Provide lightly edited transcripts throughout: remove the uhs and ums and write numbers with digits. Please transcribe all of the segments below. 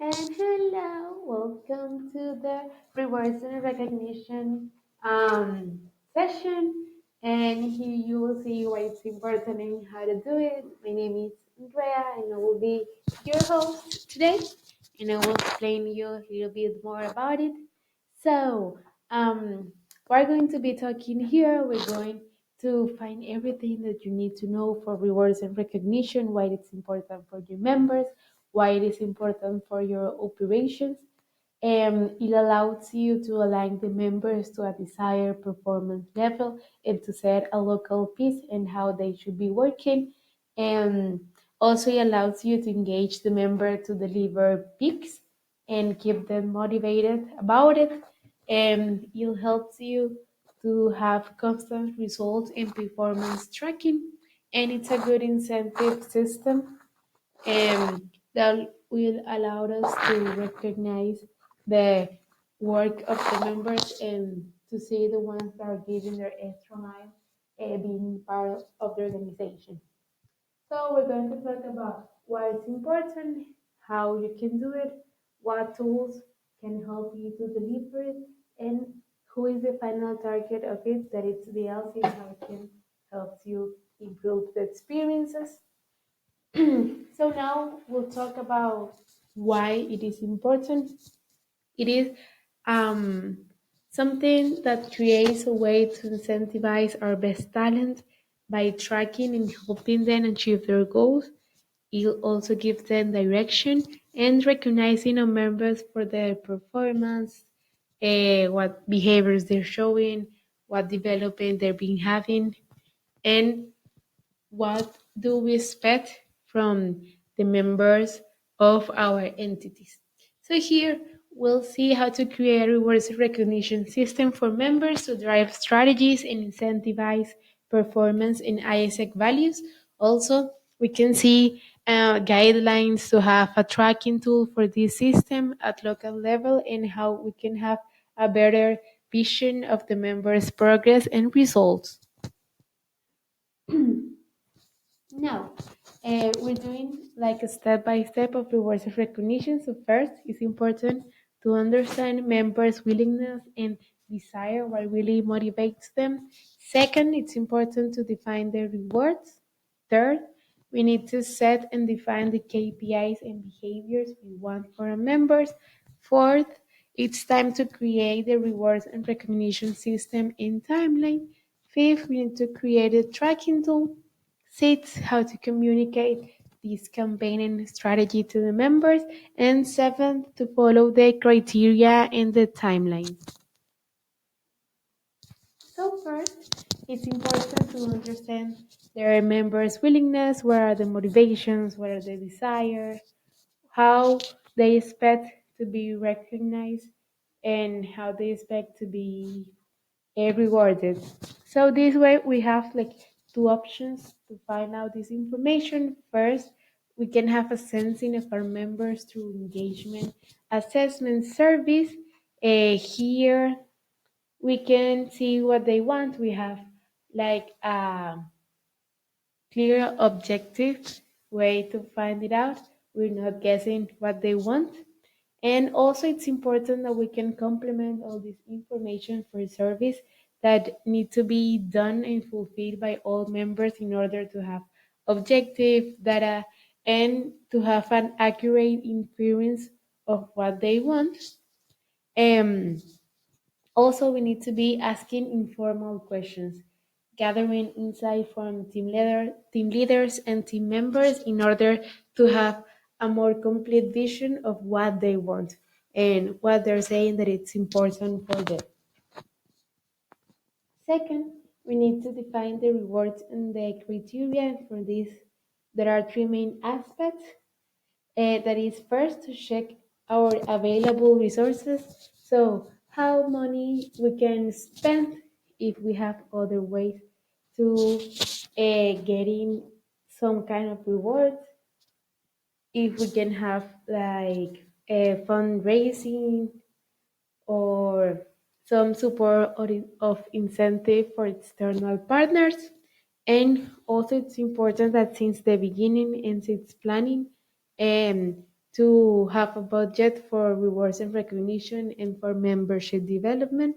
And hello, welcome to the rewards and recognition session. And here you will see why it's important and how to do it. My name is Andrea, and I will be your host today. And I will explain you a little bit more about it. So, we're going to be talking here. We're going to find everything that you need to know for rewards and recognition, why it's important for your members, why it is important for your operations. It allows you to align the members to a desired performance level and to set a local piece and how they should be working. And also, it allows you to engage the member to deliver peaks and keep them motivated about it. And it helps you to have constant results in performance tracking. And it's a good incentive system that will allow us to recognize the work of the members and to see the ones that are giving their extra mile being part of the organization. So we're going to talk about why it's important, how you can do it, what tools can help you to deliver it, and who is the final target of it, that it's the LC, how it can help you improve the experiences. So now we'll talk about why it is important. It is um, something that creates a way to incentivize our best talent by tracking and helping them achieve their goals. It also gives them direction and recognizing our members for their performance, what behaviors they're showing, what development they've been having, and what do we expect from the members of our entities? So here we'll see how to create a rewards recognition system for members to drive strategies and incentivize performance in ISEC values. Also, we can see guidelines to have a tracking tool for this system at local level and how we can have a better vision of the members' progress and results. No, we're doing like a step by step of rewards of recognition. So first, it's important to understand members' willingness and desire, what really motivates them. Second, it's important to define the rewards. Third, we need to set and define the KPIs and behaviors we want for our members. Fourth, it's time to create the rewards and recognition system in timeline. Fifth, we need to create a tracking tool. Six, how to communicate this campaigning strategy to the members. And seventh, to follow the criteria in the timeline. So first, it's important to understand their members' willingness, what are the motivations, what are the desires, how they expect to be recognized, and how they expect to be rewarded. So this way we have like two options to find out this information. First, we can have a sensing of our members through engagement assessment service. Here we can see what they want. We have like a clear objective way to find it out. We're not guessing what they want. And also, it's important that we can complement all this information for service that need to be done and fulfilled by all members in order to have objective data and to have an accurate inference of what they want. Um, Also, we need to be asking informal questions, gathering insight from team leaders and team members in order to have a more complete vision of what they want and what they're saying that it's important for them. Second, we need to define the rewards and the criteria. For this, there are three main aspects. That is first to check our available resources. So how money we can spend if we have other ways to getting some kind of reward. If we can have like a fundraising or some support of incentive for external partners. And also, it's important that since the beginning and since planning, um, to have a budget for rewards and recognition and for membership development.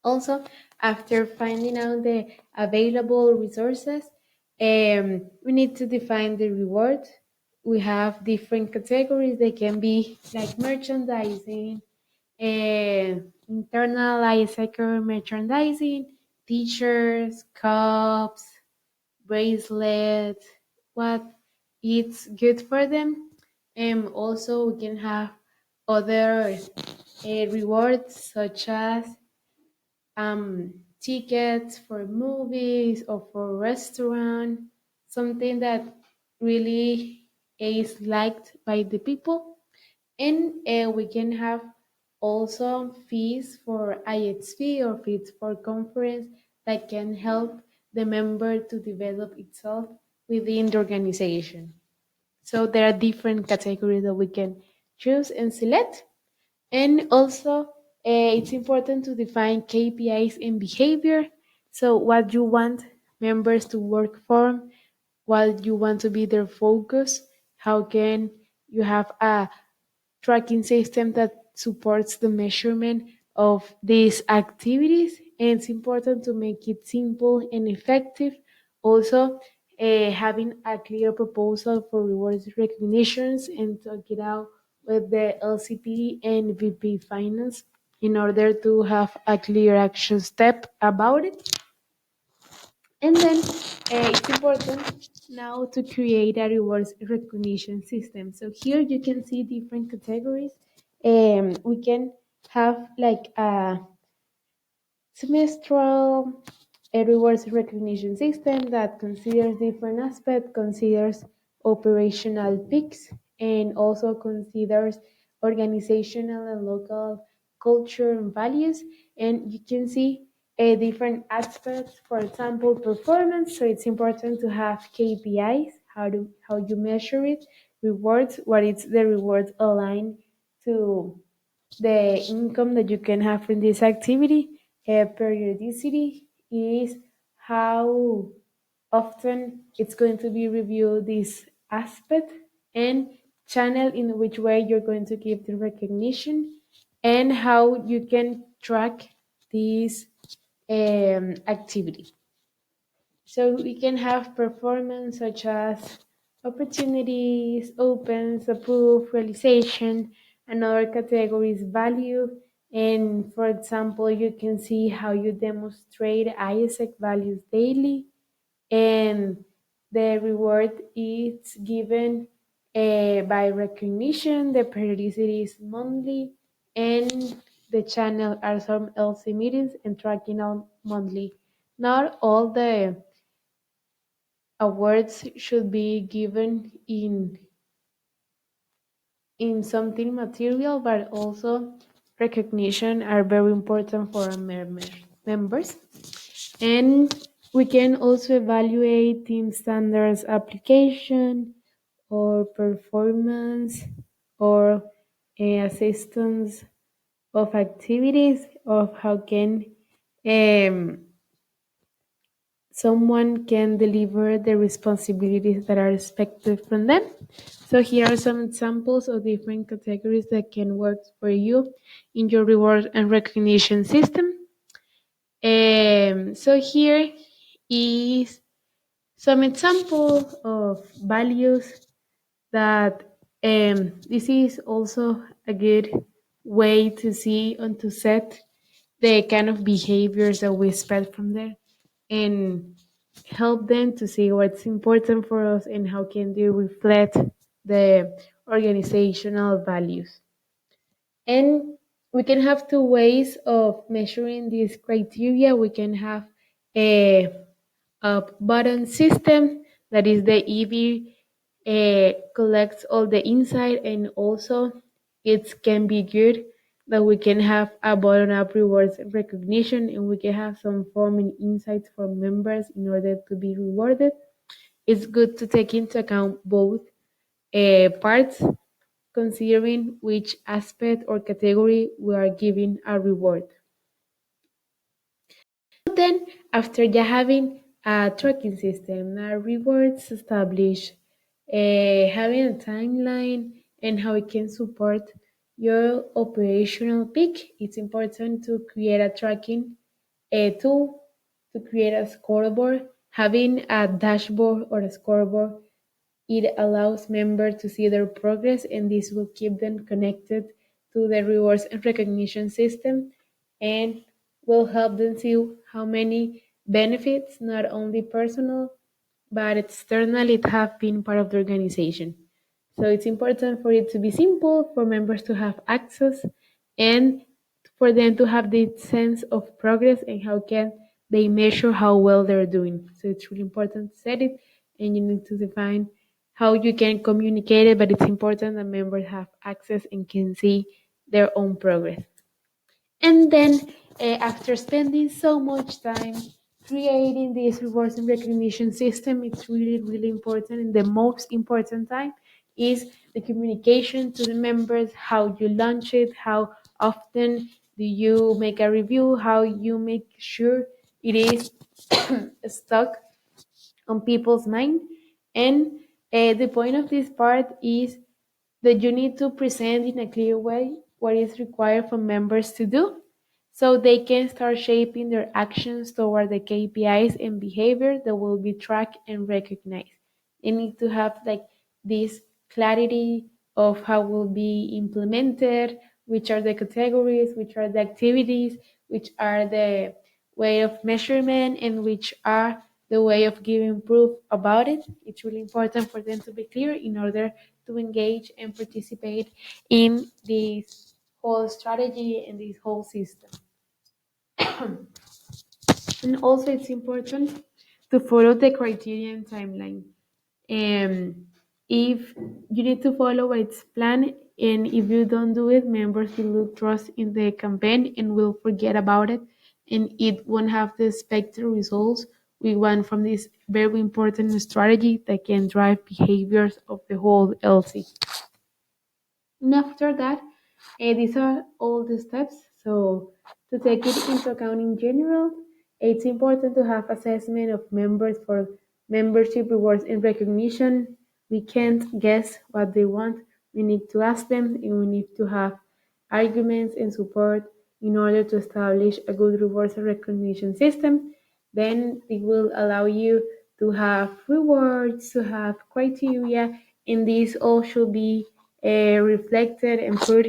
Also, after finding out the available resources, we need to define the reward. We have different categories. They can be like merchandising, internal lifecycle merchandising, t-shirts, cups, bracelets, what it's good for them. And also we can have other rewards such as tickets for movies or for restaurant, something that really is liked by the people. And we can have also fees for IXP or fees for conference that can help the member to develop itself within the organization. So there are different categories that we can choose and select. And also, it's important to define KPIs and behavior. So, what you want members to work for, what you want to be their focus, how can you have a tracking system that supports the measurement of these activities. And it's important to make it simple and effective. Also, having a clear proposal for rewards recognitions and talk it out with the LCP and VP Finance in order to have a clear action step about it. And then it's important now to create a rewards recognition system. So here you can see different categories. We can have like a semestral rewards recognition system that considers different aspects, considers operational peaks, and also considers organizational and local culture and values. And you can see different aspects, for example, performance. So it's important to have KPIs, how you measure it, rewards, what is the rewards aligned to the income that you can have from this activity. Periodicity is how often it's going to be reviewed this aspect, and channel in which way you're going to give the recognition, and how you can track this activity. So we can have performance such as opportunities, opens, approve, realization, and other categories value. And for example, you can see how you demonstrate ISEC values daily, and the reward is given by recognition. The periodicity is monthly, and the channel are some LC meetings and tracking on monthly. Not all the awards should be given in something material, but also recognition are very important for our members. And we can also evaluate team standards application or performance or assistance of activities of how can um, someone can deliver the responsibilities that are expected from them. So here are some examples of different categories that can work for you in your reward and recognition system. So here is some example of values that this is also a good way to see and to set the kind of behaviors that we expect from there, and help them to see what's important for us and how can they reflect the organizational values. And we can have two ways of measuring these criteria. We can have a up button system, that is the EV collects all the insight, and also it can be good that we can have a bottom up rewards recognition, and we can have some form and insights for members in order to be rewarded. It's good to take into account both parts, considering which aspect or category we are giving a reward. Then, after having a tracking system, rewards established, having a timeline and how it can support your operational peak. It's important to create a tracking tool to create a scoreboard. Having a dashboard or a scoreboard, it allows members to see their progress, and this will keep them connected to the rewards and recognition system and will help them see how many benefits, not only personal but external, it have been part of the organization. So it's important for it to be simple, for members to have access, and for them to have this sense of progress and how can they measure how well they're doing. So it's really important to set it, and you need to define how you can communicate it, but it's important that members have access and can see their own progress. And then, after spending so much time creating this rewards and recognition system, it's really, really important. And the most important time is the communication to the members, how you launch it, how often do you make a review, how you make sure it is stuck on people's mind. And the point of this part is that you need to present in a clear way what is required for members to do so they can start shaping their actions toward the KPIs and behavior that will be tracked and recognized. They need to have like this clarity of how will be implemented, which are the categories, which are the activities, which are the way of measurement, and which are the way of giving proof about it. It's really important for them to be clear in order to engage and participate in this whole strategy and this whole system. And also, it's important to follow the criterion timeline. Um, if you need to follow its plan, and if you don't do it, members will lose trust in the campaign and will forget about it, and it won't have the expected results we want from this very important strategy that can drive behaviors of the whole LC. And after that, these are all the steps. So to take it into account in general, it's important to have assessment of members for membership rewards and recognition. We can't guess what they want. We need to ask them, and we need to have arguments and support in order to establish a good rewards and recognition system. Then it will allow you to have rewards, to have criteria, and these all should be reflected and put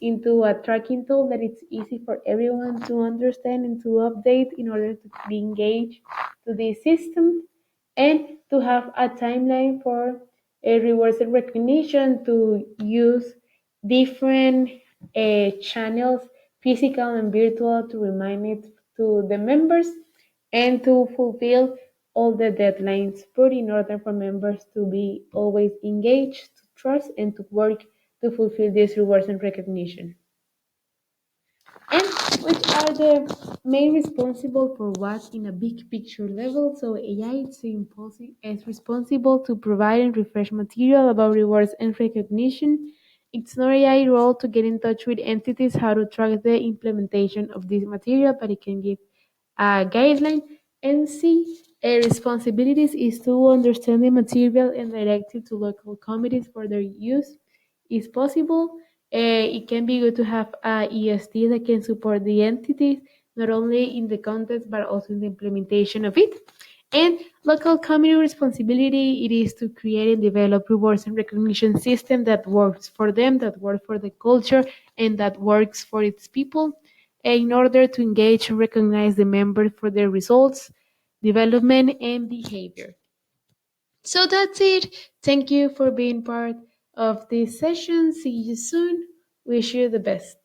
into a tracking tool that it's easy for everyone to understand and to update in order to be engaged to this system, and to have a timeline for rewards and recognition, to use different channels, physical and virtual, to remind it to the members and to fulfill all the deadlines put in order for members to be always engaged, to trust, and to work to fulfill these rewards and recognition. And which are the main responsible for what in a big picture level? So AI is responsible to provide and refresh material about rewards and recognition. It's not AI role to get in touch with entities how to track the implementation of this material, but it can give a guideline. And C, responsibilities is to understand the material and direct it to local committees for their use. Is possible. It can be good to have a EST that can support the entities, not only in the context but also in the implementation of it. And local community responsibility, it is to create and develop rewards and recognition system that works for them, that works for the culture, and that works for its people, in order to engage and recognize the members for their results, development, and behavior. So that's it. Thank you for being part of this session. See you soon. Wish you the best.